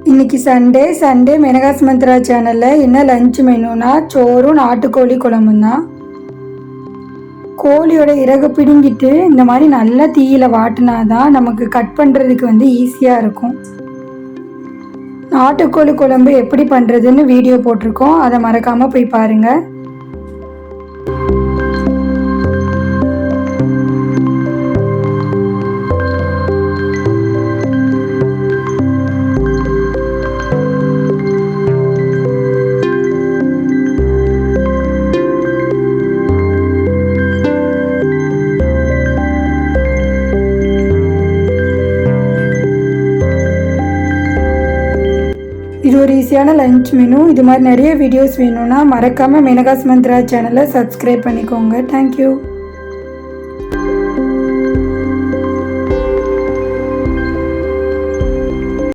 இன்னைக்கு சண்டே மெனகாஸ் மந்த்ரா சேனலில் என்ன லஞ்ச் மெனுனா சோறும் நாட்டுக்கோழி குழம்பும் தான். கோழியோட இறகு பிடுங்கிட்டு இந்த மாதிரி நல்லா தீயில வாட்டினா தான் நமக்கு கட் பண்ணுறதுக்கு ஈஸியாக இருக்கும். நாட்டுக்கோழி குழம்பு எப்படி பண்ணுறதுன்னு வீடியோ போட்டிருக்கோம், அதை மறக்காமல் போய் பாருங்கள். இது ஒரு ஈஸியான லஞ்ச் மெனு. இது மாதிரி நிறைய வீடியோஸ் வேணும்னா மறக்காமல் மெனகாஸ் மந்த்ரா சேனலை சப்ஸ்கிரைப் பண்ணிக்கோங்க. தேங்க்யூ.